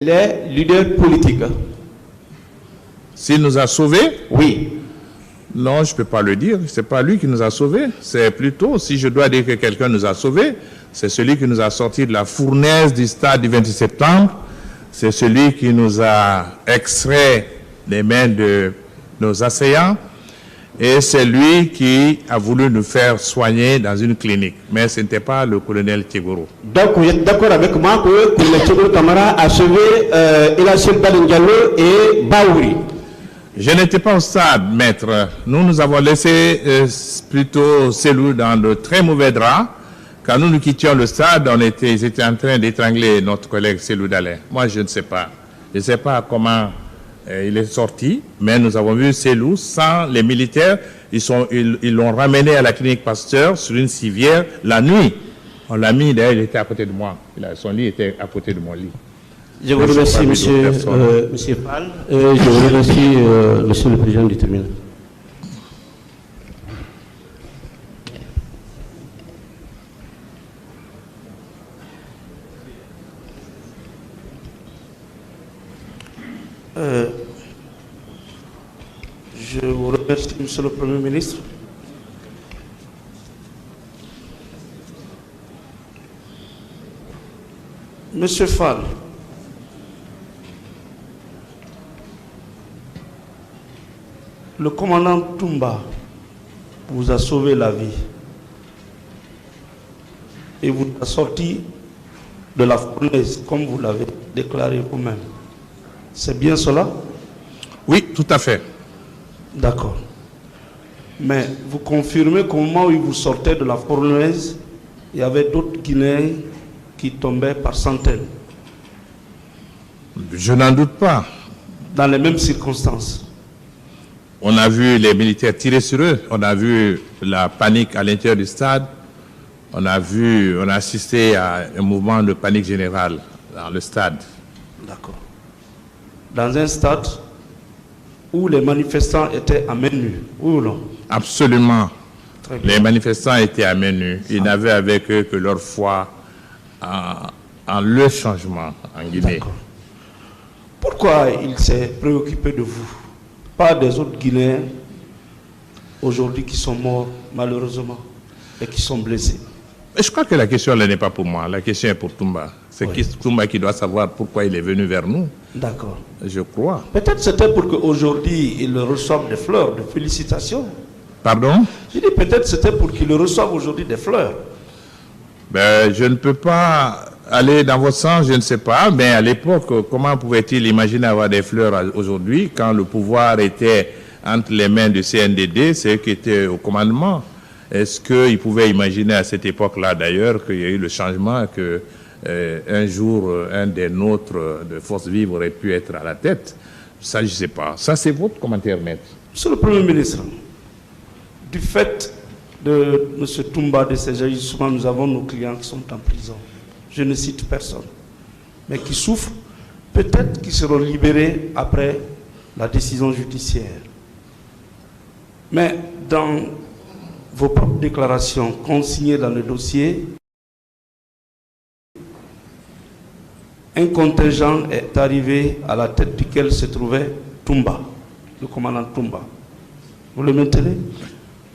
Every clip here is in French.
les leaders politiques. S'il nous a sauvés? Oui. Non, je ne peux pas le dire. Ce n'est pas lui qui nous a sauvés. C'est plutôt, si je dois dire que quelqu'un nous a sauvés, c'est celui qui nous a sortis de la fournaise du stade du 26 septembre. C'est celui qui nous a extrait des mains de nos assaillants. Et c'est lui qui a voulu nous faire soigner dans une clinique. Mais ce n'était pas le colonel Tchegoro. Donc vous êtes d'accord avec moi que le colonel Tchegoro Camara a sauvé Elassel Balingalo et Baouri? Je n'étais pas au stade, maître. Nous avons laissé plutôt Selou dans de très mauvais draps. Quand nous quittions le stade, ils étaient en train d'étrangler notre collègue Selou Dalin. Moi, je ne sais pas. Je ne sais pas comment il est sorti, mais nous avons vu Selou sans les militaires. Ils l'ont ramené à la clinique Pasteur sur une civière la nuit. On l'a mis, d'ailleurs, il était à côté de moi. Son lit était à côté de mon lit. Je vous remercie, monsieur Fall. Je vous remercie, monsieur le président du tribunal. Je vous remercie, monsieur le Premier ministre. Monsieur Fall, le commandant Toumba vous a sauvé la vie et vous a sorti de la fournaise, comme vous l'avez déclaré vous-même. C'est bien cela? Oui, tout à fait. D'accord. Mais vous confirmez qu'au moment où vous sortez de la fournaise, il y avait d'autres Guinéens qui tombaient par centaines? Je n'en doute pas. Dans les mêmes circonstances? On a vu les militaires tirer sur eux. On a vu la panique à l'intérieur du stade. On a assisté à un mouvement de panique générale dans le stade. D'accord. Dans un stade où les manifestants étaient à main nue, oui ou non? Absolument. Les manifestants étaient à main nue. Ils n'avaient avec eux que leur foi en le changement en Guinée. Pourquoi il s'est préoccupé de vous? Pas des autres Guinéens aujourd'hui qui sont morts malheureusement et qui sont blessés? Mais je crois que la question là n'est pas pour moi. La question est pour Toumba. C'est Toumba qui doit savoir pourquoi il est venu vers nous. D'accord. Je crois. Peut-être c'était pour qu'aujourd'hui il reçoive des fleurs de félicitations. Pardon? Je dis peut-être c'était pour qu'il reçoive aujourd'hui des fleurs. Ben, je ne peux pas aller dans votre sens, je ne sais pas, mais à l'époque, comment pouvait-il imaginer avoir des fleurs aujourd'hui quand le pouvoir était entre les mains du CNDD, c'est eux qui étaient au commandement? Est-ce qu'il pouvait imaginer à cette époque-là d'ailleurs qu'il y a eu le changement, que un jour un des nôtres de Force Vive aurait pu être à la tête? Ça, je ne sais pas. Ça, c'est votre commentaire, maître. Monsieur le Premier ministre, du fait de M. Toumba de ces agissements, nous avons nos clients qui sont en prison. Je ne cite personne, mais qui souffrent. Peut-être qu'ils seront libérés après la décision judiciaire. Mais dans vos propres déclarations consignées dans le dossier, un contingent est arrivé à la tête duquel se trouvait Toumba, le commandant Toumba. Vous le maintenez?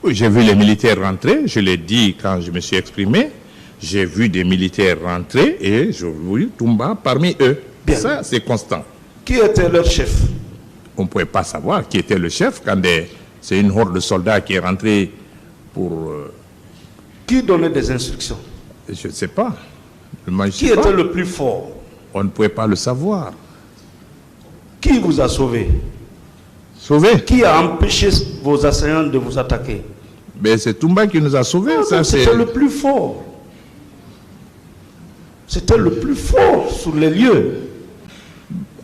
Oui, j'ai vu les militaires rentrer, je l'ai dit quand je me suis exprimé. J'ai vu des militaires rentrer et j'ai vu Toumba parmi eux. Bien. Ça, c'est constant. Qui était leur chef? On ne pouvait pas savoir qui était le chef quand c'est une horde de soldats qui est rentrée pour... Qui donnait des instructions? Je ne sais pas. Qui était le plus fort? On ne pouvait pas le savoir. Qui vous a sauvé? Sauvé? Qui a empêché vos assaillants de vous attaquer? Mais c'est Toumba qui nous a sauvés. C'était le plus fort. C'était le plus fort sur les lieux.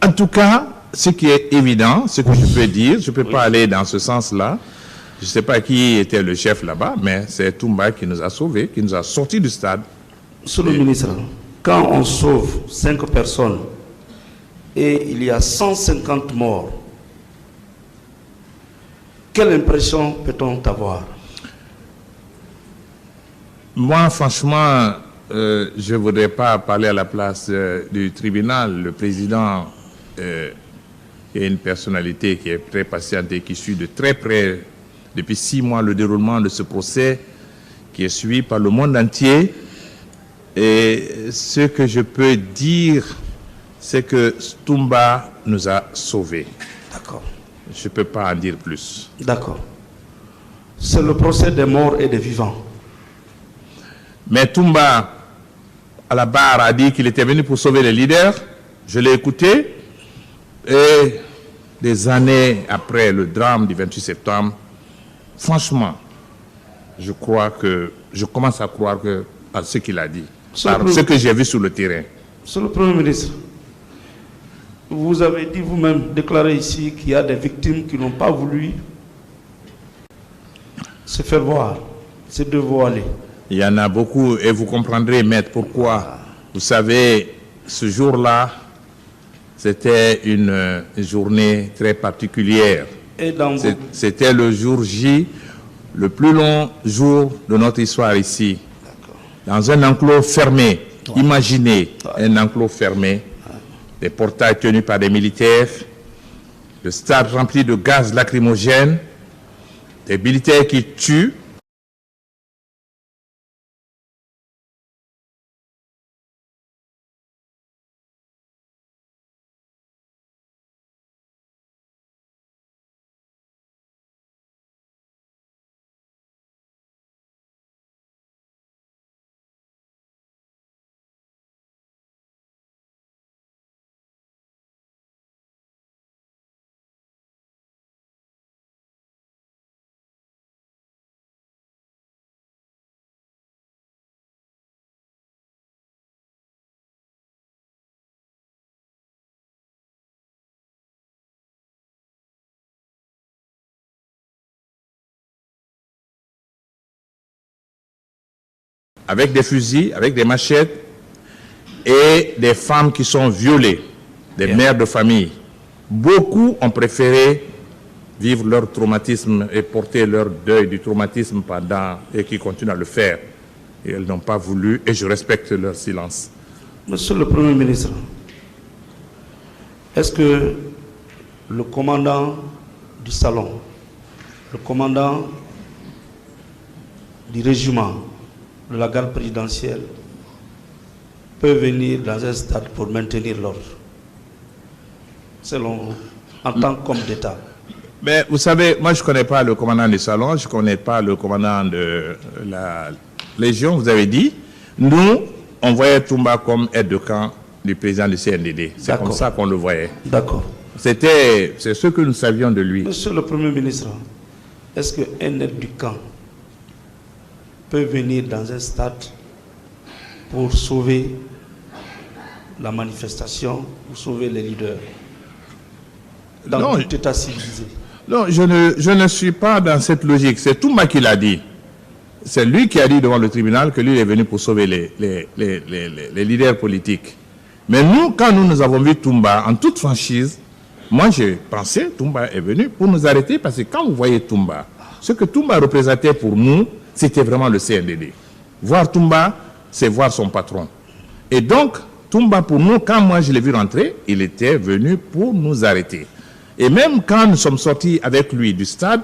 En tout cas, ce qui est évident, ce que je peux dire, je ne peux pas aller dans ce sens-là. Je ne sais pas qui était le chef là-bas, mais c'est Toumba qui nous a sauvés, qui nous a sortis du stade. Monsieur le ministre, quand on sauve 5 personnes et il y a 150 morts, quelle impression peut-on avoir? Moi, franchement, je ne voudrais pas parler à la place du tribunal. Le président est une personnalité qui est très patiente et qui suit de très près, depuis 6 mois, le déroulement de ce procès qui est suivi par le monde entier. Et ce que je peux dire, c'est que Toumba nous a sauvés. D'accord. Je ne peux pas en dire plus. D'accord. C'est le procès des morts et des vivants. Mais Toumba, à la barre, a dit qu'il était venu pour sauver les leaders. Je l'ai écouté. Et des années après le drame du 28 septembre, franchement, je commence à croire à ce qu'il a dit, ce que j'ai vu sur le terrain. Monsieur le Premier ministre, vous avez dit vous-même, déclaré ici qu'il y a des victimes qui n'ont pas voulu se faire voir, se dévoiler. Il y en a beaucoup et vous comprendrez, maître, pourquoi. Vous savez, ce jour-là, c'était une journée très particulière. C'était le jour J, le plus long jour de notre histoire ici. Dans un enclos fermé. Imaginez un enclos fermé, des portails tenus par des militaires, le stade rempli de gaz lacrymogène, des militaires qui tuent. Avec des fusils, avec des machettes, et des femmes qui sont violées, des mères de famille. Beaucoup ont préféré vivre leur traumatisme et porter leur deuil du traumatisme et qui continuent à le faire. Et elles n'ont pas voulu, et je respecte leur silence. Monsieur le Premier ministre, est-ce que le commandant du salon, le commandant du régiment de la garde présidentielle peut venir dans un stade pour maintenir l'ordre, en tant qu'homme d'État? Mais vous savez, moi je ne connais pas le commandant du salon, je ne connais pas le commandant de la Légion, vous avez dit. Nous, on voyait Toumba comme aide de camp du président du CNDD. C'est comme ça qu'on le voyait. D'accord. C'est ce que nous savions de lui. Monsieur le Premier ministre, est-ce qu'un aide du camp peut venir dans un stade pour sauver la manifestation, pour sauver les leaders dans tout État civilisé? Non, je ne suis pas dans cette logique. C'est Toumba qui l'a dit. C'est lui qui a dit devant le tribunal que lui est venu pour sauver les leaders politiques. Mais nous, quand nous avons vu Toumba, en toute franchise, moi j'ai pensé Toumba est venu pour nous arrêter, parce que quand vous voyez Toumba, ce que Toumba représentait pour nous, c'était vraiment le CNDD. Voir Toumba, c'est voir son patron. Et donc, Toumba, pour nous, quand moi je l'ai vu rentrer, il était venu pour nous arrêter. Et même quand nous sommes sortis avec lui du stade,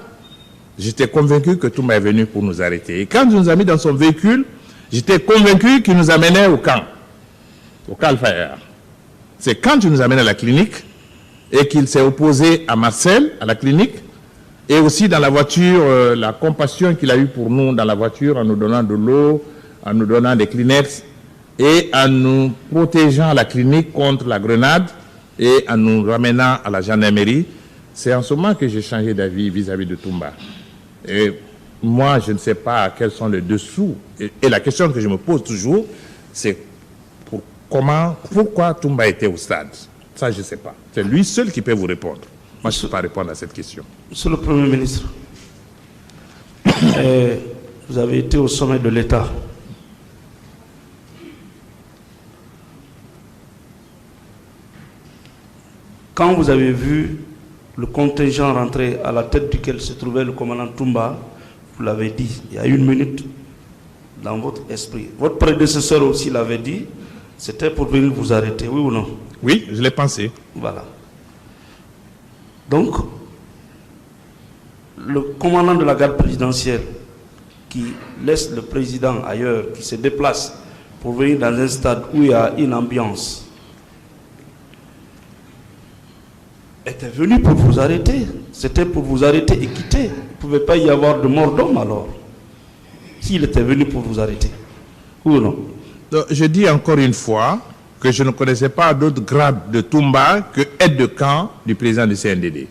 j'étais convaincu que Toumba est venu pour nous arrêter. Et quand il nous a mis dans son véhicule, j'étais convaincu qu'il nous amenait au camp Al-Fayar. C'est quand il nous amène à la clinique et qu'il s'est opposé à Marcel, à la clinique, et aussi dans la voiture, la compassion qu'il a eue pour nous dans la voiture, en nous donnant de l'eau, en nous donnant des Kleenex, et en nous protégeant à la clinique contre la grenade, et en nous ramenant à la gendarmerie. C'est en ce moment que j'ai changé d'avis vis-à-vis de Toumba. Et moi, je ne sais pas quels sont les dessous. Et la question que je me pose toujours, c'est pourquoi Toumba était au stade? Ça, je ne sais pas. C'est lui seul qui peut vous répondre. Moi, je ne peux pas répondre à cette question. Monsieur le Premier ministre, vous avez été au sommet de l'État. Quand vous avez vu le contingent rentrer à la tête duquel se trouvait le commandant Toumba, vous l'avez dit il y a 1 minute, dans votre esprit. Votre prédécesseur aussi l'avait dit, c'était pour venir vous arrêter, oui ou non? Oui, je l'ai pensé. Voilà. Donc, le commandant de la garde présidentielle qui laisse le président ailleurs, qui se déplace pour venir dans un stade où il y a une ambiance, était venu pour vous arrêter. C'était pour vous arrêter et quitter. Il ne pouvait pas y avoir de mort d'homme alors. S'il était venu pour vous arrêter. Oui ou non? Donc, je dis encore une fois que je ne connaissais pas d'autre grade de Toumba que aide de camp du président du CNDD.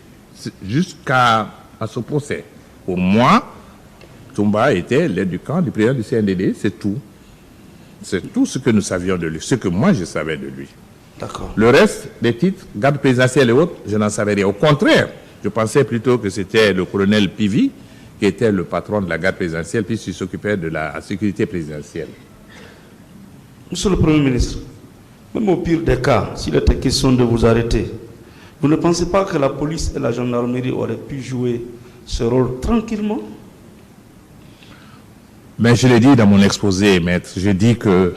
Jusqu'à ce procès. Pour moi, Toumba était l'aide du camp du président du CNDD, c'est tout. C'est tout ce que nous savions de lui, ce que moi je savais de lui. D'accord. Le reste des titres, garde présidentielle et autres, je n'en savais rien. Au contraire, je pensais plutôt que c'était le colonel Pivi qui était le patron de la garde présidentielle puisqu'il s'occupait de la sécurité présidentielle. Monsieur le Premier ministre, même au pire des cas, s'il était question de vous arrêter, vous ne pensez pas que la police et la gendarmerie auraient pu jouer ce rôle tranquillement? Mais je l'ai dit dans mon exposé, maître, je dis que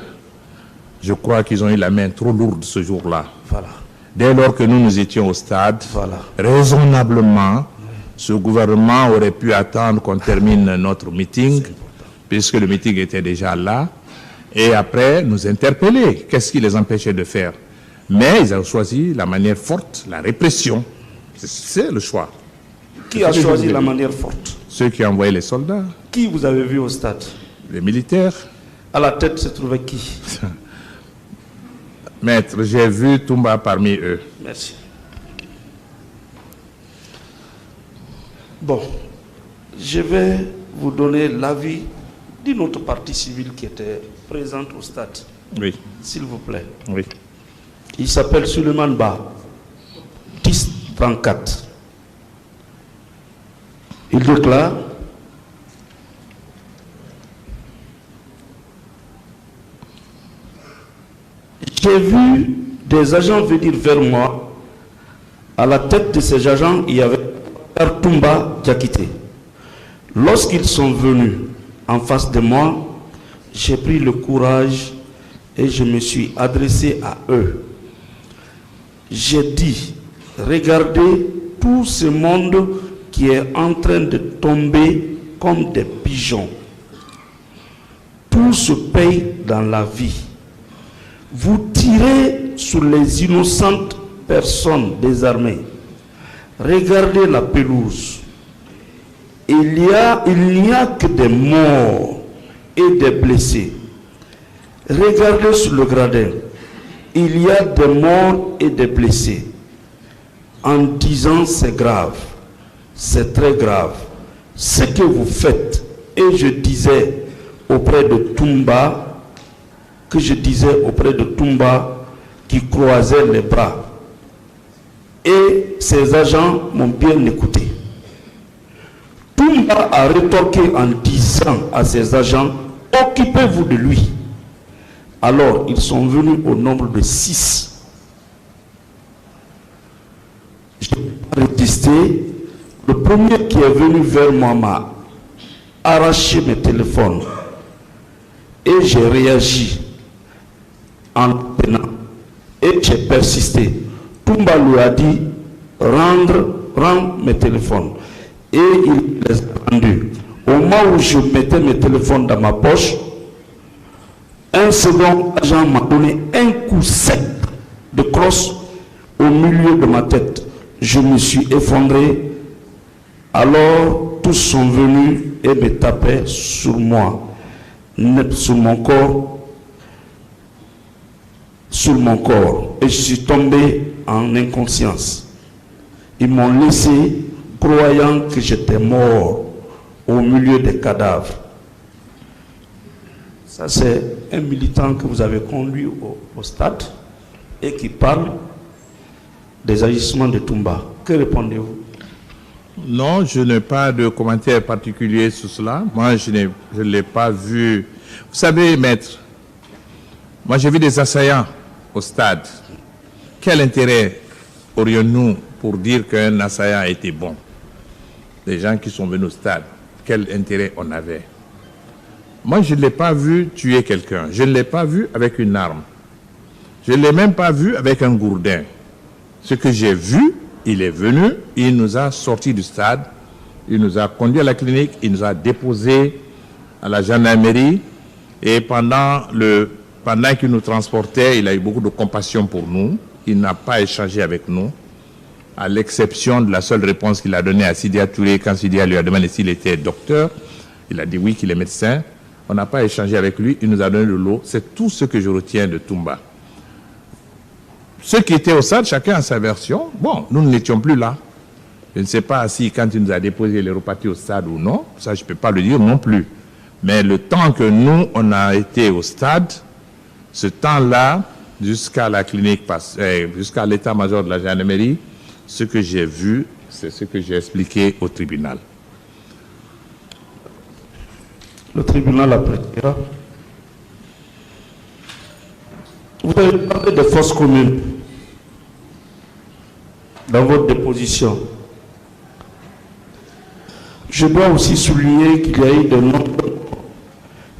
je crois qu'ils ont eu la main trop lourde ce jour-là. Voilà. Dès lors que nous étions au stade, Voilà. raisonnablement, ce gouvernement aurait pu attendre qu'on termine notre meeting, puisque le meeting était déjà là, et après nous interpeller. Qu'est-ce qui les empêchait de faire? Mais ils ont choisi la manière forte, la répression. C'est le choix. Qui a choisi la manière forte? Ceux qui envoyaient les soldats. Qui vous avez vu au stade? Les militaires. À la tête se trouvait qui? Maître, j'ai vu Toumba parmi eux. Merci. Bon, je vais vous donner l'avis d'une autre partie civile qui était présente au stade. Oui. S'il vous plaît. Oui. Il s'appelle Suleiman Ba, 1034. Il déclare: j'ai vu des agents venir vers moi. À la tête de ces agents, il y avait Toumba Diakité. Lorsqu'ils sont venus en face de moi, j'ai pris le courage et je me suis adressé à eux. J'ai dit: regardez tout ce monde qui est en train de tomber comme des pigeons. Tout se paye dans la vie. Vous tirez sur les innocentes personnes désarmées. Regardez la pelouse. Il n'y a que des morts et des blessés. Regardez sur le gradin. Il y a des morts et des blessés. En disant c'est grave, c'est très grave. Ce que vous faites, et je disais auprès de Toumba, qui croisait les bras. Et ces agents m'ont bien écouté. Toumba a rétorqué en disant à ses agents: occupez-vous de lui. Alors ils sont venus au nombre de 6. Je n'ai pas résisté. Le premier qui est venu vers moi m'a arraché mes téléphones. Et j'ai réagi en tenant. Et j'ai persisté. Toumba lui a dit: rends mes téléphones. Et il les a rendus. Au moment où je mettais mes téléphones dans ma poche, un second agent m'a donné un coup sec de crosse au milieu de ma tête. Je me suis effondré. Alors tous sont venus et me tapaient sur moi, sur mon corps, et je suis tombé en inconscience. Ils m'ont laissé croyant que j'étais mort au milieu des cadavres. Ça, c'est un militant que vous avez conduit au stade et qui parle des agissements de Toumba. Que répondez-vous? Non, je n'ai pas de commentaire particulier sur cela. Moi, je ne l'ai pas vu. Vous savez, maître, moi j'ai vu des assaillants au stade. Quel intérêt aurions-nous pour dire qu'un assaillant était bon? Les gens qui sont venus au stade, quel intérêt on avait? Moi, je ne l'ai pas vu tuer quelqu'un. Je ne l'ai pas vu avec une arme. Je ne l'ai même pas vu avec un gourdin. Ce que j'ai vu, il est venu, il nous a sortis du stade, il nous a conduits à la clinique, il nous a déposés à la gendarmerie et pendant qu'il nous transportait, il a eu beaucoup de compassion pour nous. Il n'a pas échangé avec nous, à l'exception de la seule réponse qu'il a donnée à Sidia Touré quand Sidia lui a demandé s'il était docteur. Il a dit oui, qu'il est médecin. On n'a pas échangé avec lui, il nous a donné de l'eau. C'est tout ce que je retiens de Toumba. Ceux qui étaient au stade, chacun a sa version. Bon, nous n'étions plus là. Je ne sais pas si quand il nous a déposé, il est reparti au stade ou non. Ça, je ne peux pas le dire non plus. Mais le temps que nous, on a été au stade, ce temps-là, jusqu'à la clinique, jusqu'à l'état-major de la gendarmerie, ce que j'ai vu, c'est ce que j'ai expliqué au tribunal. Le tribunal appréciera. Vous avez parlé de fosses communes dans votre déposition. Je dois aussi souligner qu'il y a eu de nombreux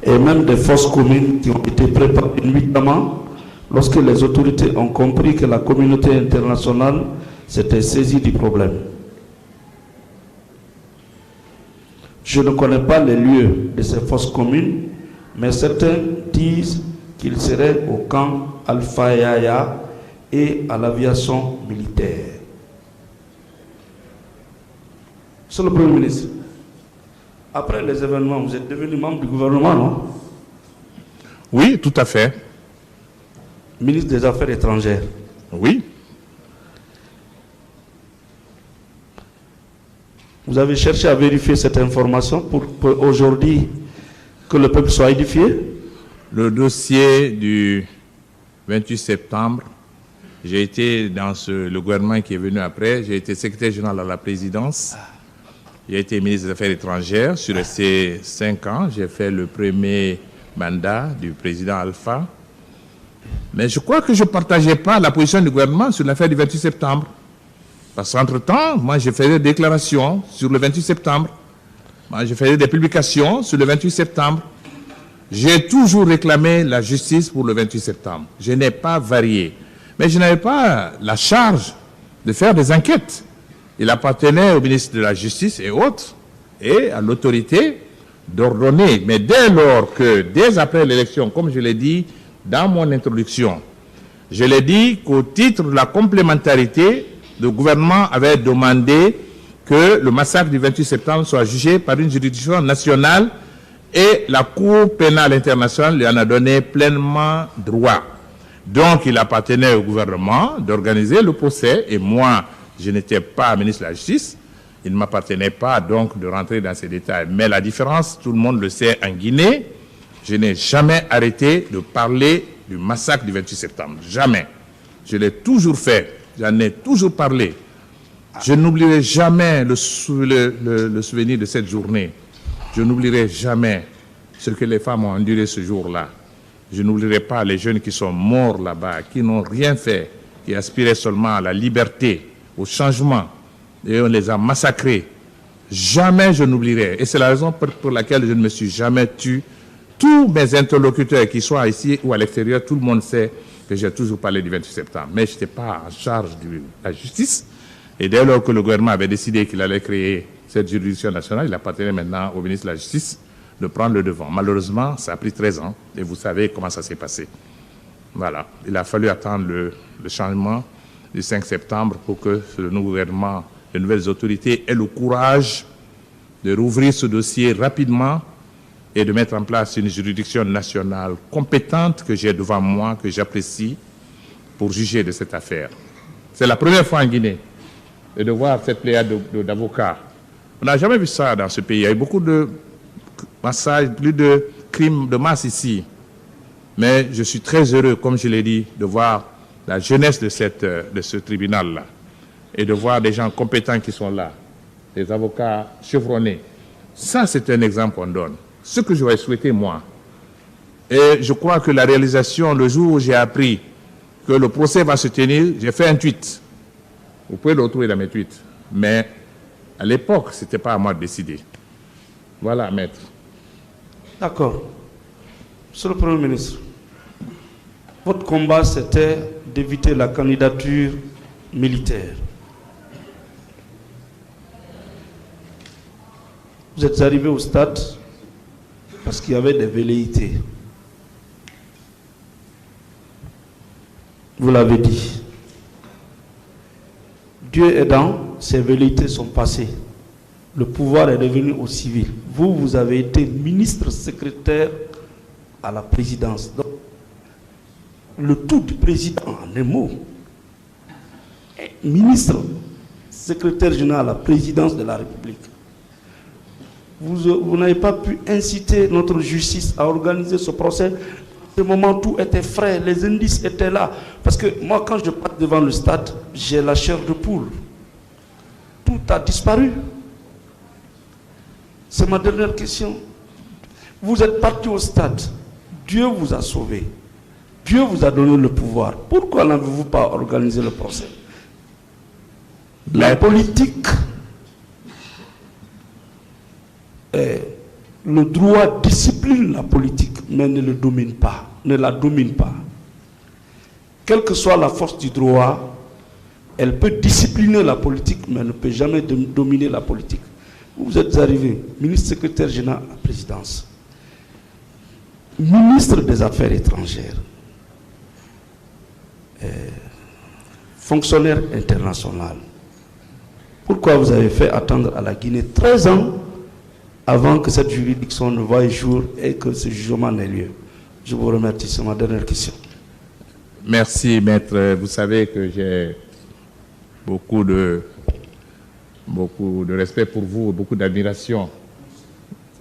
et même des fosses communes qui ont été préparées nuitamment lorsque les autorités ont compris que la communauté internationale s'était saisie du problème. Je ne connais pas les lieux de ces fosses communes, mais certains disent qu'ils seraient au camp Alpha Yaya et à l'aviation militaire. Monsieur le Premier ministre, après les événements, vous êtes devenu membre du gouvernement, non? Oui, tout à fait. Ministre des Affaires étrangères. Oui. Vous avez cherché à vérifier cette information pour aujourd'hui que le peuple soit édifié? Le dossier du 28 septembre, j'ai été dans le gouvernement qui est venu après, j'ai été secrétaire général à la présidence, j'ai été ministre des Affaires étrangères. Sur ces 5 ans, j'ai fait le premier mandat du président Alpha. Mais je crois que je ne partageais pas la position du gouvernement sur l'affaire du 28 septembre. Parce qu'entre-temps, moi, je faisais des déclarations sur le 28 septembre. Moi, je faisais des publications sur le 28 septembre. J'ai toujours réclamé la justice pour le 28 septembre. Je n'ai pas varié. Mais je n'avais pas la charge de faire des enquêtes. Il appartenait au ministre de la Justice et autres, et à l'autorité d'ordonner. Mais dès lors que, dès après l'élection, comme je l'ai dit dans mon introduction, je l'ai dit qu'au titre de la complémentarité, le gouvernement avait demandé que le massacre du 28 septembre soit jugé par une juridiction nationale et la Cour pénale internationale lui en a donné pleinement droit. Donc, il appartenait au gouvernement d'organiser le procès et moi, je n'étais pas ministre de la Justice. Il ne m'appartenait pas donc de rentrer dans ces détails. Mais la différence, tout le monde le sait, en Guinée, je n'ai jamais arrêté de parler du massacre du 28 septembre. Jamais. Je l'ai toujours fait. J'en ai toujours parlé. Je n'oublierai jamais le souvenir de cette journée. Je n'oublierai jamais ce que les femmes ont enduré ce jour-là. Je n'oublierai pas les jeunes qui sont morts là-bas, qui n'ont rien fait, qui aspiraient seulement à la liberté, au changement. Et on les a massacrés. Jamais je n'oublierai. Et c'est la raison pour laquelle je ne me suis jamais tué. Tous mes interlocuteurs, qu'ils soient ici ou à l'extérieur, tout le monde sait que j'ai toujours parlé du 28 septembre. Mais je n'étais pas en charge de la justice. Et dès lors que le gouvernement avait décidé qu'il allait créer cette juridiction nationale, il appartenait maintenant au ministre de la Justice de prendre le devant. Malheureusement, ça a pris 13 ans. Et vous savez comment ça s'est passé. Voilà. Il a fallu attendre le changement du 5 septembre pour que le nouveau gouvernement, les nouvelles autorités aient le courage de rouvrir ce dossier rapidement et de mettre en place une juridiction nationale compétente que j'ai devant moi, que j'apprécie, pour juger de cette affaire. C'est la première fois en Guinée et de voir cette pléiade d'avocats. On n'a jamais vu ça dans ce pays. Il y a eu beaucoup de massages, plus de crimes de masse ici. Mais je suis très heureux, comme je l'ai dit, de voir la jeunesse de ce tribunal-là et de voir des gens compétents qui sont là, des avocats chevronnés. Ça, c'est un exemple qu'on donne. Ce que j'aurais souhaité, moi, et je crois que la réalisation, le jour où j'ai appris que le procès va se tenir, j'ai fait un tweet. Vous pouvez le retrouver dans mes tweets. Mais à l'époque, ce n'était pas à moi de décider. Voilà, maître. D'accord. Monsieur le Premier ministre, votre combat, c'était d'éviter la candidature militaire. Vous êtes arrivé au stade parce qu'il y avait des velléités. Vous l'avez dit. Dieu aidant, ces velléités sont passées. Le pouvoir est devenu au civil. Vous, vous avez été ministre secrétaire à la présidence. Donc, le tout du président, en un mot, ministre secrétaire général à la présidence de la République. Vous n'avez pas pu inciter notre justice à organiser ce procès. À ce moment, tout était frais, les indices étaient là. Parce que moi, quand je passe devant le stade, j'ai la chair de poule. Tout a disparu. C'est ma dernière question. Vous êtes parti au stade. Dieu vous a sauvé. Dieu vous a donné le pouvoir. Pourquoi n'avez-vous pas organisé le procès? La politique, le droit discipline la politique, mais ne le domine pas, ne la domine pas. Quelle que soit la force du droit, elle peut discipliner la politique, mais ne peut jamais dominer la politique. Vous êtes arrivé, ministre secrétaire général à la présidence, ministre des Affaires étrangères, fonctionnaire international. Pourquoi vous avez fait attendre à la Guinée 13 ans avant que cette juridiction ne voie jour et que ce jugement n'ait lieu? Je vous remercie, c'est ma dernière question. Merci, maître. Vous savez que j'ai beaucoup de respect pour vous, beaucoup d'admiration.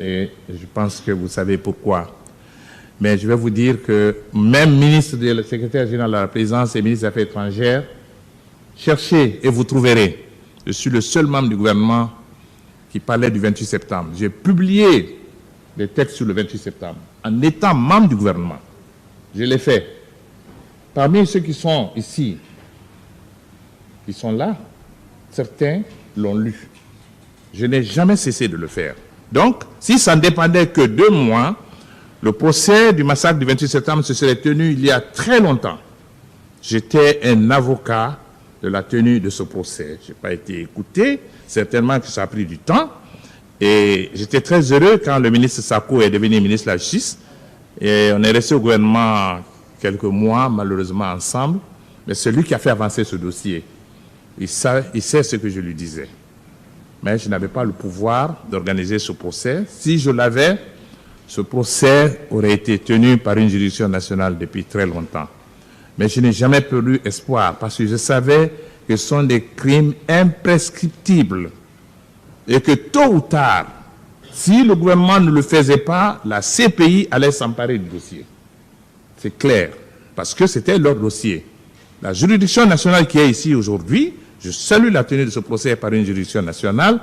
Et je pense que vous savez pourquoi. Mais je vais vous dire que même ministre de secrétaire général de la présidence et ministre des Affaires étrangères, cherchez et vous trouverez. Je suis le seul membre du gouvernement qui parlait du 28 septembre. J'ai publié des textes sur le 28 septembre en étant membre du gouvernement. Je l'ai fait. Parmi ceux qui sont ici, qui sont là, certains l'ont lu. Je n'ai jamais cessé de le faire. Donc, si ça ne dépendait que de moi, le procès du massacre du 28 septembre se serait tenu il y a très longtemps. J'étais un avocat de la tenue de ce procès. Je n'ai pas été écouté, certainement que ça a pris du temps. Et j'étais très heureux quand le ministre Sako est devenu ministre de la Justice. Et on est resté au gouvernement quelques mois, malheureusement, ensemble. Mais c'est lui qui a fait avancer ce dossier. Il sait ce que je lui disais. Mais je n'avais pas le pouvoir d'organiser ce procès. Si je l'avais, ce procès aurait été tenu par une juridiction nationale depuis très longtemps. Mais je n'ai jamais perdu espoir parce que je savais que ce sont des crimes imprescriptibles et que tôt ou tard, si le gouvernement ne le faisait pas, la CPI allait s'emparer du dossier. C'est clair, parce que c'était leur dossier. La juridiction nationale qui est ici aujourd'hui, je salue la tenue de ce procès par une juridiction nationale,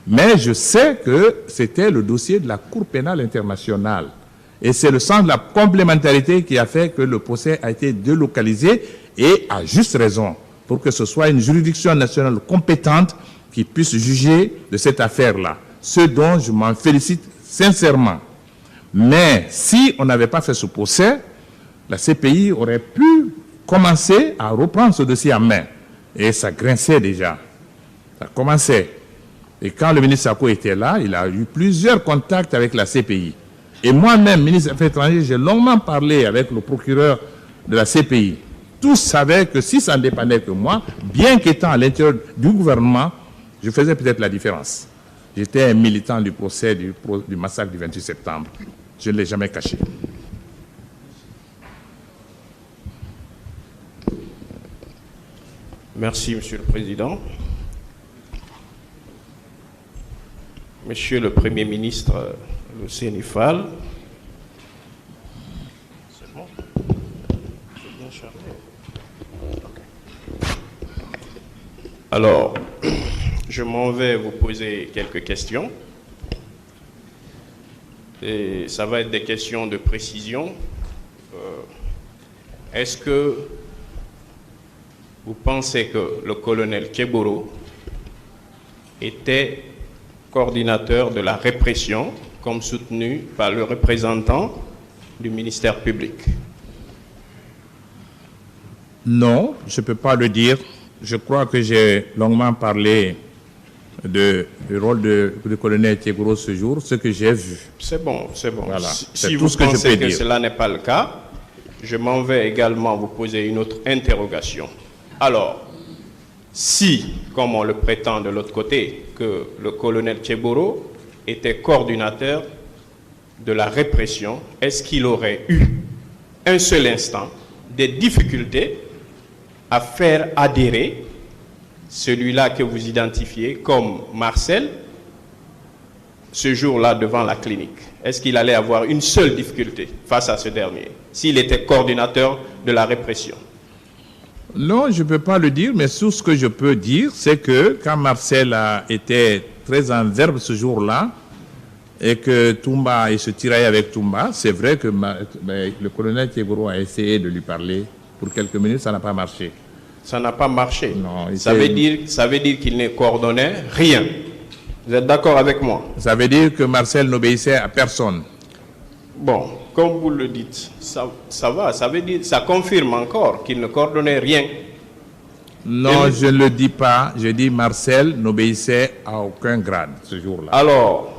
mais je sais que c'était le dossier de la Cour pénale internationale. Et c'est le sens de la complémentarité qui a fait que le procès a été délocalisé et à juste raison, pour que ce soit une juridiction nationale compétente qui puisse juger de cette affaire-là. Ce dont je m'en félicite sincèrement. Mais si on n'avait pas fait ce procès, la CPI aurait pu commencer à reprendre ce dossier en main. Et ça grinçait déjà. Ça commençait. Et quand le ministre Sako était là, il a eu plusieurs contacts avec la CPI. Et moi-même, ministre des Affaires étrangères, j'ai longuement parlé avec le procureur de la CPI. Tous savaient que si ça ne dépendait que moi, bien qu'étant à l'intérieur du gouvernement, je faisais peut-être la différence. J'étais un militant du procès du massacre du 28 septembre. Je ne l'ai jamais caché. Merci, Monsieur le Président. Monsieur le Premier ministre, le Sénéfal. C'est bon? C'est bien chargé. Okay. Alors, je m'en vais vous poser quelques questions. Et ça va être des questions de précision. Est-ce que vous pensez que le colonel Keboro était coordinateur de la répression comme soutenu par le représentant du ministère public? Non, je ne peux pas le dire. Je crois que j'ai longuement parlé du rôle du colonel Thiegoro ce jour, ce que j'ai vu. C'est bon, c'est bon. Voilà, Si vous pensez que cela n'est pas le cas, je m'en vais également vous poser une autre interrogation. Alors, si, comme on le prétend de l'autre côté, que le colonel Thiegoro était coordinateur de la répression, est-ce qu'il aurait eu un seul instant des difficultés à faire adhérer celui-là que vous identifiez comme Marcel ce jour-là devant la clinique? Est-ce qu'il allait avoir une seule difficulté face à ce dernier, s'il était coordinateur de la répression? Non, je ne peux pas le dire, mais tout ce que je peux dire, c'est que quand Marcel a été très en verbe ce jour-là, et que Toumba, il se tiraille avec Toumba, c'est vrai que le colonel Thiegoro a essayé de lui parler pour quelques minutes, ça n'a pas marché. Ça n'a pas marché. Non, ça veut dire qu'il ne coordonnait rien. Vous êtes d'accord avec moi? Ça veut dire que Marcel n'obéissait à personne. Bon, comme vous le dites, ça va, ça veut dire, ça confirme encore qu'il ne coordonnait rien. Non, je ne le dis pas. Je dis Marcel n'obéissait à aucun grade ce jour-là. Alors,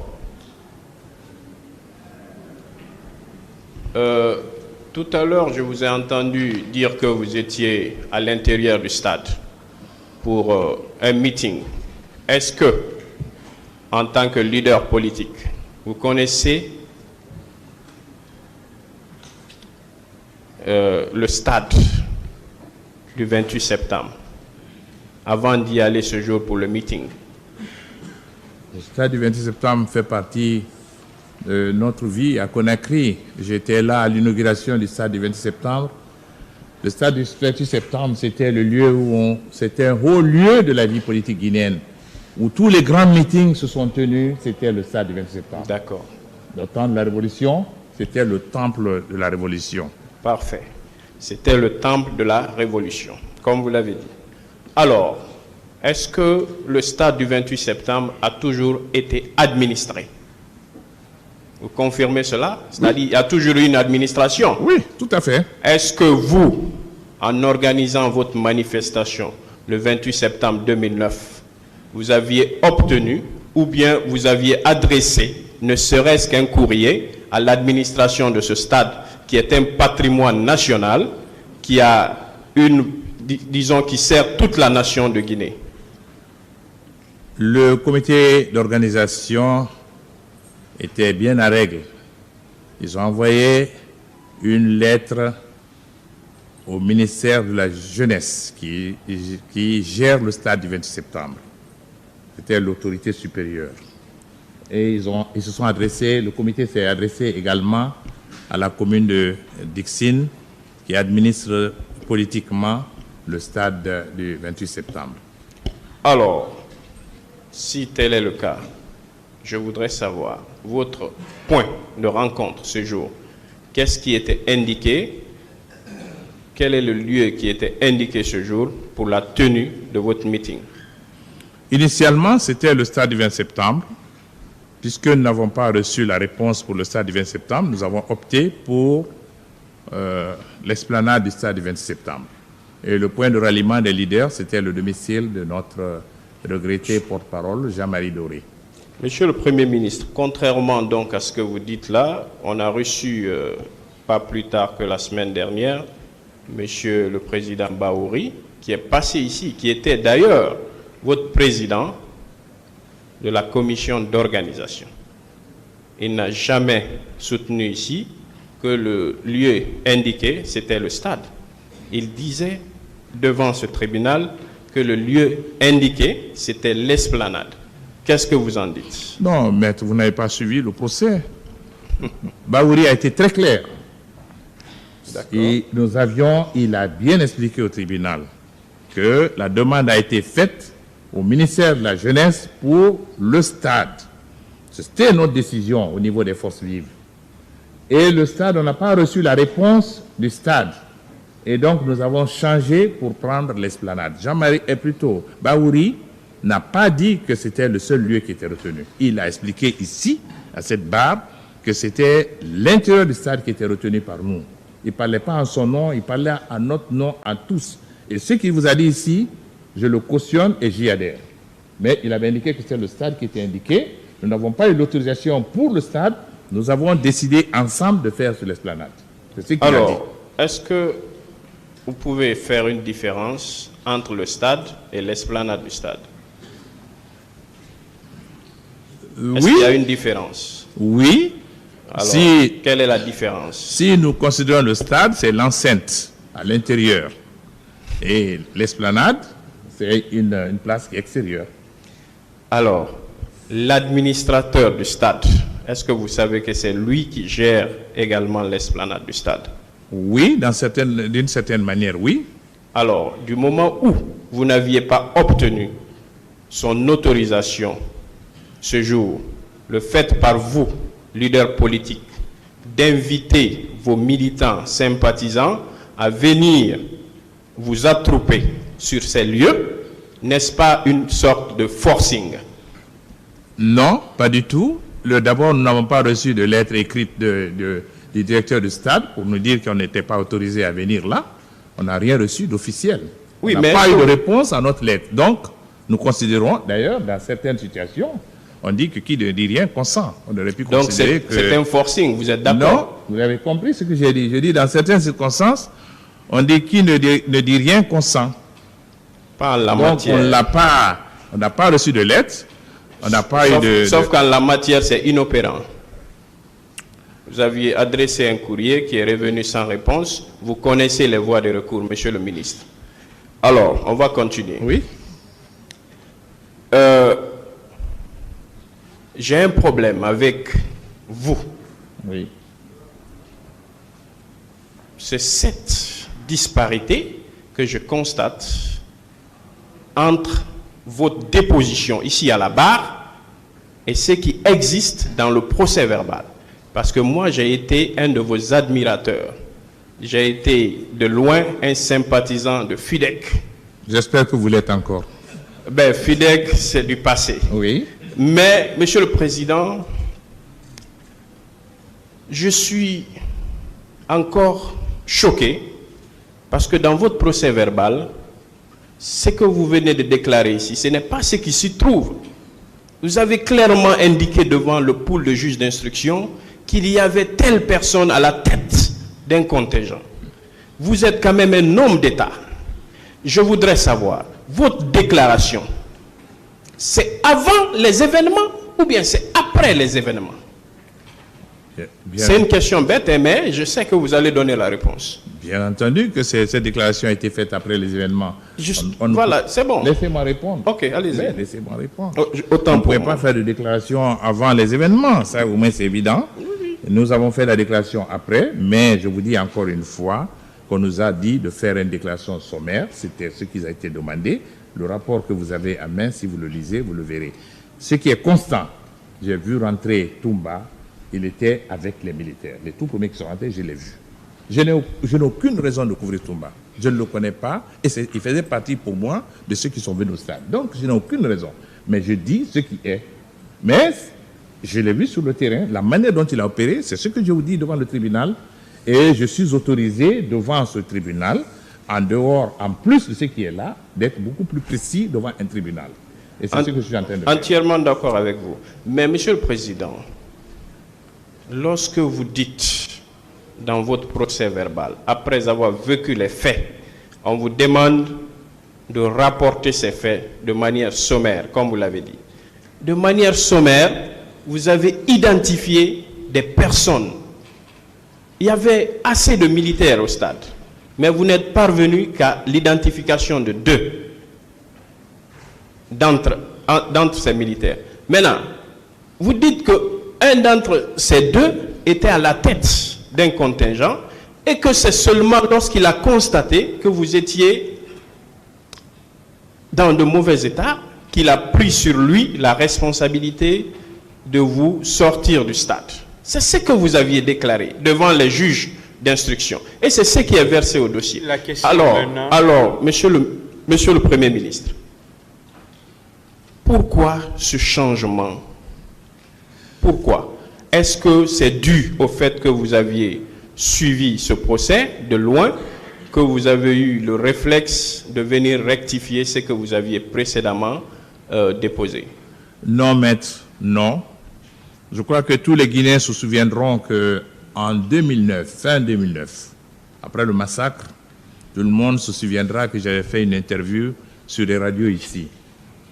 tout à l'heure, je vous ai entendu dire que vous étiez à l'intérieur du stade pour un meeting. Est-ce que, en tant que leader politique, vous connaissez le stade du 28 septembre avant d'y aller ce jour pour le meeting? Le stade du 28 septembre fait partie de notre vie à Conakry. J'étais là à l'inauguration du stade du 28 septembre. Le stade du 28 septembre, c'était le lieu où c'était un haut lieu de la vie politique guinéenne, où tous les grands meetings se sont tenus. C'était le stade du 28 septembre. D'accord. Le temps de la Révolution, c'était le temple de la Révolution. Parfait. C'était le temple de la Révolution, comme vous l'avez dit. Alors, est-ce que le stade du 28 septembre a toujours été administré? Vous confirmez cela? C'est-à-dire qu'il y a toujours eu une administration? Oui, tout à fait. Est-ce que vous, en organisant votre manifestation le 28 septembre 2009, vous aviez obtenu ou bien vous aviez adressé, ne serait-ce qu'un courrier, à l'administration de ce stade qui est un patrimoine national, qui a disons, qui sert toute la nation de Guinée? Le comité d'organisation était bien à règle. Ils ont envoyé une lettre au ministère de la Jeunesse qui gère le stade du 28 septembre. C'était l'autorité supérieure. Et ils se sont adressés, le comité s'est adressé également à la commune de Dixine qui administre politiquement le stade du 28 septembre. Alors, si tel est le cas, je voudrais savoir votre point de rencontre ce jour. Qu'est-ce qui était indiqué? Quel est le lieu qui était indiqué ce jour pour la tenue de votre meeting? Initialement, c'était le stade du 20 septembre. Puisque nous n'avons pas reçu la réponse pour le stade du 20 septembre, nous avons opté pour l'esplanade du stade du 20 septembre. Et le point de ralliement des leaders, c'était le domicile de notre regretté porte-parole, Jean-Marie Doré. Monsieur le Premier ministre, contrairement donc à ce que vous dites là, on a reçu, pas plus tard que la semaine dernière, Monsieur le Président Bahouri, qui est passé ici, qui était d'ailleurs votre président de la commission d'organisation. Il n'a jamais soutenu ici que le lieu indiqué, c'était le stade. Il disait devant ce tribunal que le lieu indiqué, c'était l'esplanade. Qu'est-ce que vous en dites? Non, maître, vous n'avez pas suivi le procès. Bahouri a été très clair. Et il a bien expliqué au tribunal que la demande a été faite au ministère de la Jeunesse pour le stade. C'était notre décision au niveau des forces vives. Et le stade, on n'a pas reçu la réponse du stade. Et donc, nous avons changé pour prendre l'esplanade. Jean-Marie, et plutôt, Bahouri n'a pas dit que c'était le seul lieu qui était retenu. Il a expliqué ici, à cette barre que c'était l'intérieur du stade qui était retenu par nous. Il ne parlait pas en son nom, il parlait à notre nom, à tous. Et ce qu'il vous a dit ici, je le cautionne et j'y adhère. Mais il avait indiqué que c'était le stade qui était indiqué. Nous n'avons pas eu l'autorisation pour le stade. Nous avons décidé ensemble de faire sur l'esplanade. C'est ce qu'il a dit. Alors, est-ce que vous pouvez faire une différence entre le stade et l'esplanade du stade? Est-ce qu'il y a une différence? Oui. Alors, quelle est la différence? Si nous considérons le stade, c'est l'enceinte à l'intérieur. Et l'esplanade, c'est une place qui est extérieure. Alors, l'administrateur du stade, est-ce que vous savez que c'est lui qui gère également l'esplanade du stade? Oui, d'une certaine manière, oui. Alors, du moment où vous n'aviez pas obtenu son autorisation ce jour, le fait par vous, leader politique, d'inviter vos militants sympathisants à venir vous attrouper sur ces lieux, n'est-ce pas une sorte de forcing? Non, pas du tout. D'abord, nous n'avons pas reçu de lettre écrite du directeur du stade pour nous dire qu'on n'était pas autorisé à venir là. On n'a rien reçu d'officiel. Oui, on n'a pas eu de réponse à notre lettre. Donc, nous considérons, d'ailleurs, dans certaines situations, on dit que qui ne dit rien consent. On aurait pu considérer que... Donc, c'est un forcing, vous êtes d'accord? Non, vous avez compris ce que j'ai dit. Je dis, dans certaines circonstances, on dit qui ne dit rien consent. Pas en la Donc, matière. on n'a pas reçu de lettre. On n'a pas Sauf qu'en la matière, c'est inopérant. Vous aviez adressé un courrier qui est revenu sans réponse. Vous connaissez les voies de recours, monsieur le ministre. Alors, on va continuer. Oui. J'ai un problème avec vous. Oui. C'est cette disparité que je constate entre votre déposition ici à la barre et ce qui existe dans le procès verbal. Parce que moi, j'ai été un de vos admirateurs. J'ai été de loin un sympathisant de FIDEC. J'espère que vous l'êtes encore. Ben, FIDEC, c'est du passé. Oui. Mais, Monsieur le Président, je suis encore choqué parce que dans votre procès verbal, ce que vous venez de déclarer ici, ce n'est pas ce qui s'y trouve. Vous avez clairement indiqué devant le pool de juges d'instruction qu'il y avait telle personne à la tête d'un contingent. Vous êtes quand même un homme d'État. Je voudrais savoir, votre déclaration, c'est avant les événements ou bien c'est après les événements? C'est une question bête, mais je sais que vous allez donner la réponse. Bien entendu que cette déclaration a été faite après les événements. Voilà, c'est bon. Laissez-moi répondre. Ok, allez-y. Laissez-moi répondre. Autant on ne pouvait pas faire de déclaration avant les événements, ça au moins c'est évident. Nous avons fait la déclaration après, mais je vous dis encore une fois qu'on nous a dit de faire une déclaration sommaire, c'était ce qui a été demandé. Le rapport que vous avez à main, si vous le lisez, vous le verrez. Ce qui est constant, j'ai vu rentrer Toumba, il était avec les militaires. Les tout premiers qui sont rentrés, je l'ai vu. Je n'ai aucune raison de couvrir Toumba. Je ne le connais pas et il faisait partie pour moi de ceux qui sont venus au stade. Donc, je n'ai aucune raison. Mais je dis ce qui est. Mais je l'ai vu sur le terrain. La manière dont il a opéré, c'est ce que je vous dis devant le tribunal. Et je suis autorisé devant ce tribunal, en dehors, en plus de ce qui est là, d'être beaucoup plus précis devant un tribunal. Et c'est ce que je suis en train de faire. Entièrement d'accord avec vous. Mais, Monsieur le Président, lorsque vous dites dans votre procès verbal, après avoir vécu les faits, on vous demande de rapporter ces faits de manière sommaire, comme vous l'avez dit. De manière sommaire, vous avez identifié des personnes. Il y avait assez de militaires au stade, mais vous n'êtes parvenu qu'à l'identification de 2 d'entre ces militaires. Maintenant, vous dites qu'un d'entre ces 2 était à la tête d'un contingent et que c'est seulement lorsqu'il a constaté que vous étiez dans de mauvais états qu'il a pris sur lui la responsabilité de vous sortir du stade. C'est ce que vous aviez déclaré devant les juges d'instruction. Et c'est ce qui est versé au dossier. Alors, monsieur le Premier ministre, pourquoi ce changement? Pourquoi? est-ce que c'est dû au fait que vous aviez suivi ce procès de loin, que vous avez eu le réflexe de venir rectifier ce que vous aviez précédemment déposé? Non, maître, non. Je crois que tous les Guinéens se souviendront qu'en 2009, fin 2009, après le massacre, tout le monde se souviendra que j'avais fait une interview sur les radios ici,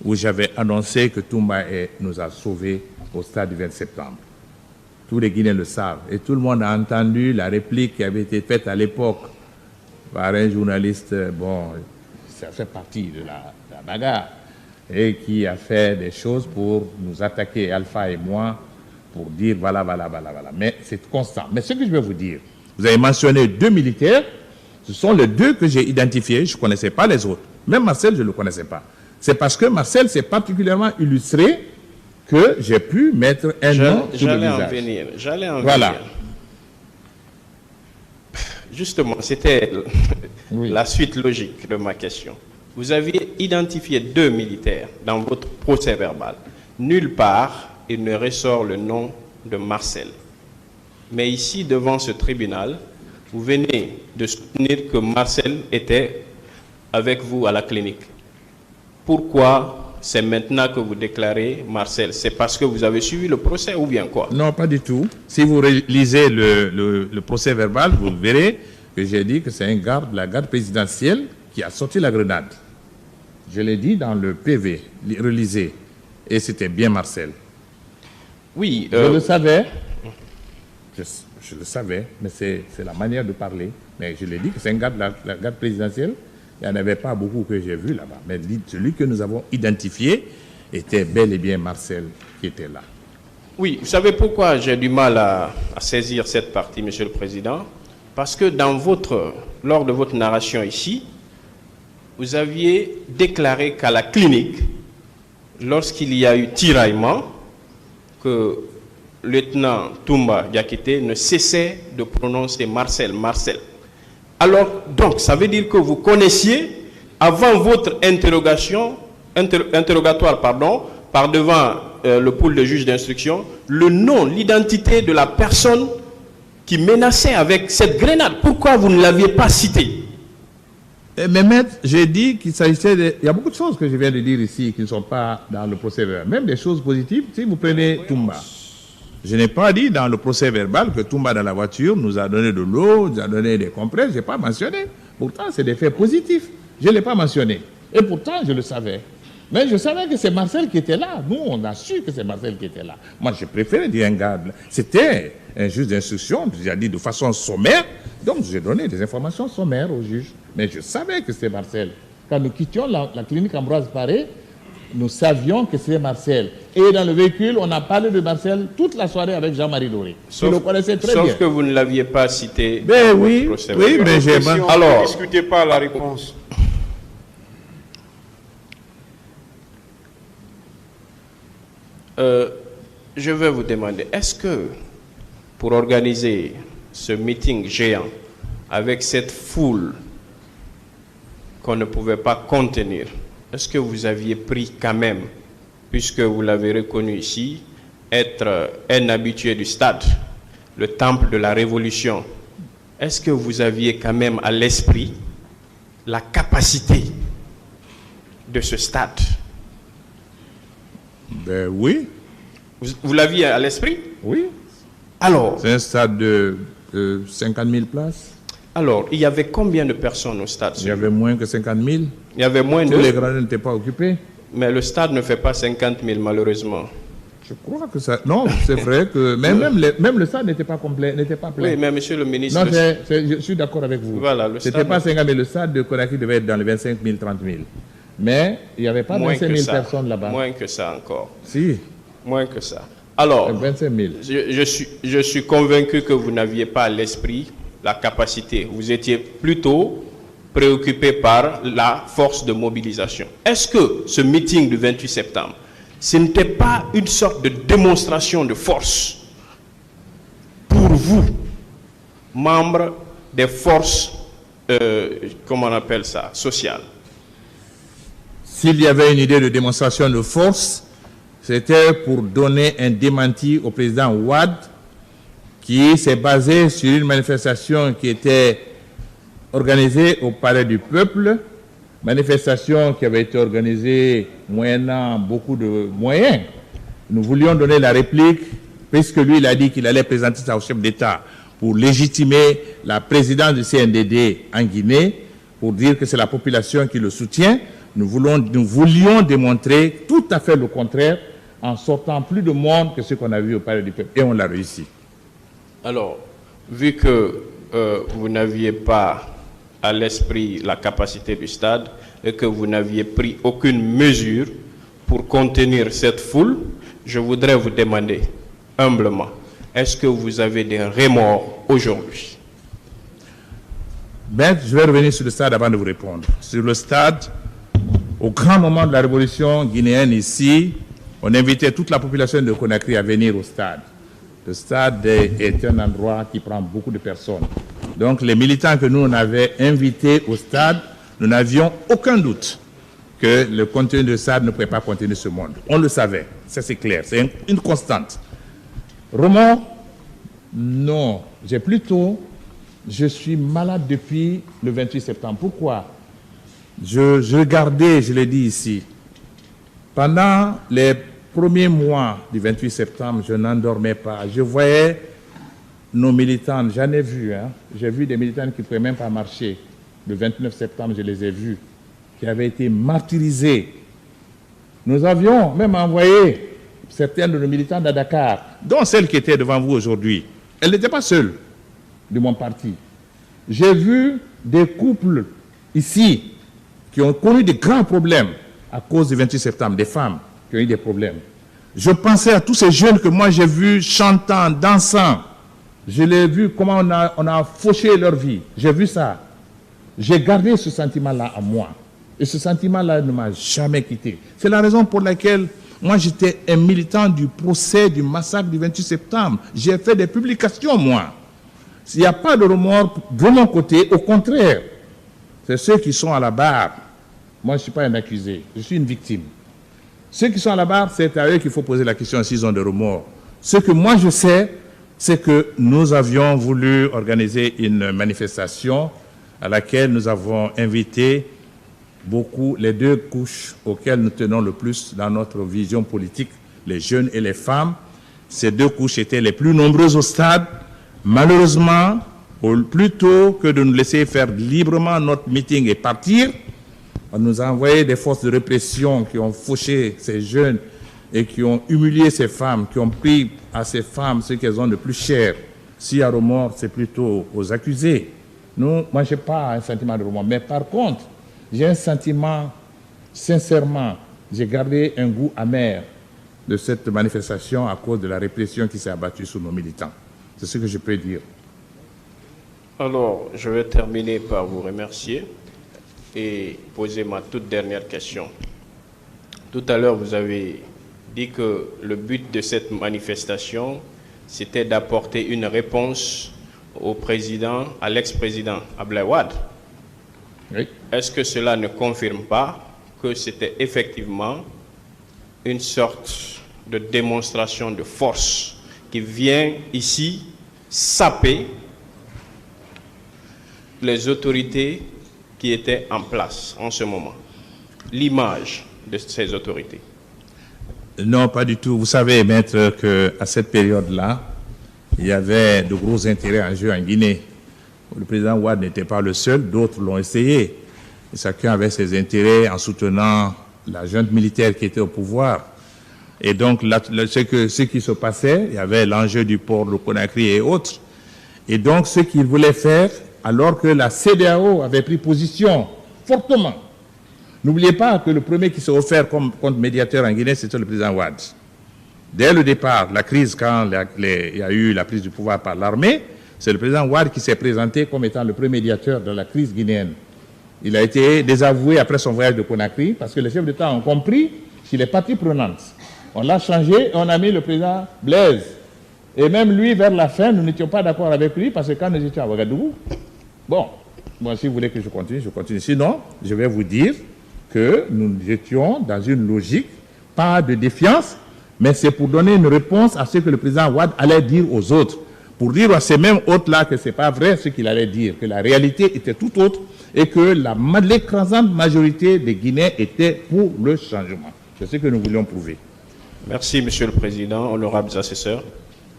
où j'avais annoncé que Toumba nous a sauvés au stade du 20 septembre. Tous les Guinéens le savent. Et tout le monde a entendu la réplique qui avait été faite à l'époque par un journaliste, bon, ça fait partie de la bagarre, et qui a fait des choses pour nous attaquer, Alpha et moi, pour dire voilà. Mais c'est constant. Mais ce que je vais vous dire, vous avez mentionné 2 militaires, ce sont les 2 que j'ai identifiés, je ne connaissais pas les autres. Même Marcel, je ne le connaissais pas. C'est parce que Marcel s'est particulièrement illustré que j'ai pu mettre un nom sur le visage. J'allais en voilà. venir. Justement, c'était la suite logique de ma question. Vous aviez identifié 2 militaires dans votre procès verbal. Nulle part, il ne ressort le nom de Marcel. Mais ici, devant ce tribunal, vous venez de soutenir que Marcel était avec vous à la clinique. Pourquoi c'est maintenant que vous déclarez Marcel? C'est parce que vous avez suivi le procès ou bien quoi? Non, pas du tout. Si vous lisez le procès verbal, vous verrez que j'ai dit que c'est un garde de la garde présidentielle qui a sorti la grenade. Je l'ai dit dans le PV, relisez. Et c'était bien Marcel. Oui. Je le savais. Je le savais, mais c'est la manière de parler. Mais je l'ai dit que c'est un garde de la garde présidentielle. Il n'y en avait pas beaucoup que j'ai vu là-bas. Mais celui que nous avons identifié était bel et bien Marcel qui était là. Oui, vous savez pourquoi j'ai du mal à saisir cette partie, Monsieur le Président? Parce que lors de votre narration ici, vous aviez déclaré qu'à la clinique, lorsqu'il y a eu tiraillement, que le lieutenant Toumba Diakité ne cessait de prononcer Marcel. Alors, donc, ça veut dire que vous connaissiez, avant votre interrogatoire, par devant le pôle de juge d'instruction, le nom, l'identité de la personne qui menaçait avec cette grenade. Pourquoi vous ne l'aviez pas cité? Mais maître, j'ai dit qu'il s'agissait de... Il y a beaucoup de choses que je viens de dire ici qui ne sont pas dans le procès verbal. Même des choses positives, si vous prenez Toumba. Je n'ai pas dit dans le procès verbal que Toumba dans la voiture nous a donné de l'eau, nous a donné des compresses, je n'ai pas mentionné. Pourtant, c'est des faits positifs. Je ne l'ai pas mentionné. Et pourtant, je le savais. Mais je savais que c'est Marcel qui était là. Nous, on a su que c'est Marcel qui était là. Moi, je préférais dire un garde. C'était un juge d'instruction, j'ai dit de façon sommaire. Donc, j'ai donné des informations sommaires au juge. Mais je savais que c'était Marcel. Quand nous quittions la clinique Ambroise Paré, nous savions que c'était Marcel. Et dans le véhicule, on a parlé de Marcel toute la soirée avec Jean-Marie Doré. Je le connaissais très bien. Sauf que vous ne l'aviez pas cité. Ben oui, mais j'ai... Alors, ne discutez pas la réponse. Je vais vous demander, est-ce que pour organiser ce meeting géant avec cette foule qu'on ne pouvait pas contenir, est-ce que vous aviez pris quand même, puisque vous l'avez reconnu ici, être un habitué du stade, le temple de la Révolution, est-ce que vous aviez quand même à l'esprit la capacité de ce stade? Ben oui. Vous l'aviez à l'esprit? Oui. Alors, c'est un stade de 50 000 places. Alors, il y avait combien de personnes au stade? Il y avait moins que 50 000. Il y avait moins de... Tous les gradins n'étaient pas occupés. Mais le stade ne fait pas 50 000, malheureusement. Je crois que ça... Non, c'est vrai que même le stade n'était pas complet, n'était pas plein. Oui, mais monsieur le ministre... Non, je suis d'accord avec vous. Voilà, le stade... C'était pas 50 000. Le stade de Conakry devait être dans les 25 000, 30 000. Mais il n'y avait pas 25 000 personnes là-bas. Moins que ça encore. Si. Moins que ça. Alors, 25 000. Je suis convaincu que vous n'aviez pas à l'esprit la capacité. Vous étiez plutôt préoccupé par la force de mobilisation. Est-ce que ce meeting du 28 septembre, ce n'était pas une sorte de démonstration de force pour vous, membres des forces, comment on appelle ça, sociales? S'il y avait une idée de démonstration de force, c'était pour donner un démenti au président Ouad qui s'est basée sur une manifestation qui était organisée au Palais du Peuple, manifestation qui avait été organisée moyennant beaucoup de moyens. Nous voulions donner la réplique, puisque lui, il a dit qu'il allait présenter ça au chef d'État pour légitimer la présidence du CNDD en Guinée, pour dire que c'est la population qui le soutient. Nous voulions démontrer tout à fait le contraire, en sortant plus de monde que ce qu'on a vu au Palais du Peuple. Et on l'a réussi. Alors, vu que vous n'aviez pas à l'esprit la capacité du stade et que vous n'aviez pris aucune mesure pour contenir cette foule, je voudrais vous demander humblement, est-ce que vous avez des remords aujourd'hui? Ben, je vais revenir sur le stade avant de vous répondre. Sur le stade, au grand moment de la révolution guinéenne ici, on invitait toute la population de Conakry à venir au stade. Le stade est un endroit qui prend beaucoup de personnes. Donc les militants que nous on avait invités au stade, nous n'avions aucun doute que le contenu du stade ne pouvait pas contenir ce monde. On le savait, ça c'est clair, c'est une constante. Remords? Non, je suis malade depuis le 28 septembre. Pourquoi? Je regardais, je l'ai dit ici, pendant les premiers mois du 28 septembre, je n'endormais pas. Je voyais nos militants, j'en ai vu, j'ai vu des militants qui ne pouvaient même pas marcher. Le 29 septembre, je les ai vus, qui avaient été martyrisés. Nous avions même envoyé certains de nos militants à Dakar, dont celle qui était devant vous aujourd'hui. Elle n'était pas seule de mon parti. J'ai vu des couples ici qui ont connu de grands problèmes à cause du 28 septembre, des femmes qui ont eu des problèmes. Je pensais à tous ces jeunes que moi j'ai vus chantant, dansant. Je l'ai vu comment on a fauché leur vie. J'ai vu ça. J'ai gardé ce sentiment-là en moi. Et ce sentiment-là ne m'a jamais quitté. C'est la raison pour laquelle moi j'étais un militant du procès du massacre du 28 septembre. J'ai fait des publications, moi. S'il n'y a pas de remords de mon côté, au contraire, c'est ceux qui sont à la barre. Moi, je ne suis pas un accusé, je suis une victime. Ceux qui sont à la barre, c'est à eux qu'il faut poser la question s'ils ont de remords. Ce que moi je sais, c'est que nous avions voulu organiser une manifestation à laquelle nous avons invité beaucoup les deux couches auxquelles nous tenons le plus dans notre vision politique, les jeunes et les femmes. Ces deux couches étaient les plus nombreuses au stade. Malheureusement, plutôt que de nous laisser faire librement notre meeting et partir, on nous a envoyé des forces de répression qui ont fauché ces jeunes et qui ont humilié ces femmes, qui ont pris à ces femmes ce qu'elles ont de plus cher. S'il y a remords, c'est plutôt aux accusés. Moi, je n'ai pas un sentiment de remords. Mais par contre, j'ai un sentiment, sincèrement, j'ai gardé un goût amer de cette manifestation à cause de la répression qui s'est abattue sur nos militants. C'est ce que je peux dire. Alors, je vais terminer par vous remercier et poser ma toute dernière question. Tout à l'heure, vous avez dit que le but de cette manifestation, c'était d'apporter une réponse au président, à l'ex-président Abdoulaye Wade. Oui. Est-ce que cela ne confirme pas que c'était effectivement une sorte de démonstration de force qui vient ici saper les autorités qui étaient en place en ce moment, l'image de ces autorités? Non, pas du tout. Vous savez, maître, qu'à cette période-là, il y avait de gros intérêts en jeu en Guinée. Le président Wade n'était pas le seul, d'autres l'ont essayé. Et chacun avait ses intérêts en soutenant la junte militaire qui était au pouvoir. Et donc, ce qui se passait, il y avait l'enjeu du port de Conakry et autres. Et donc, ce qu'ils voulaient faire, alors que la CEDEAO avait pris position fortement. N'oubliez pas que le premier qui s'est offert comme médiateur en Guinée, c'était le président Wade. Dès le départ, la crise, quand il y a eu la prise du pouvoir par l'armée, c'est le président Wade qui s'est présenté comme étant le premier médiateur de la crise guinéenne. Il a été désavoué après son voyage de Conakry parce que les chefs d'État ont compris qu'il est partie prenante. On l'a changé et on a mis le président Blaise. Et même lui, vers la fin, nous n'étions pas d'accord avec lui parce que quand nous étions à Ouagadougou, bon, si vous voulez que je continue, je continue. Sinon, je vais vous dire que nous étions dans une logique, pas de défiance, mais c'est pour donner une réponse à ce que le président Wade allait dire aux autres, pour dire à ces mêmes hôtes-là que ce n'est pas vrai ce qu'il allait dire, que la réalité était tout autre et que l'écrasante majorité des Guinéens étaient pour le changement. C'est ce que nous voulions prouver. Merci, Monsieur le Président, honorables assesseurs.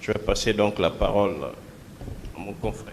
Je vais passer donc la parole à mon confrère.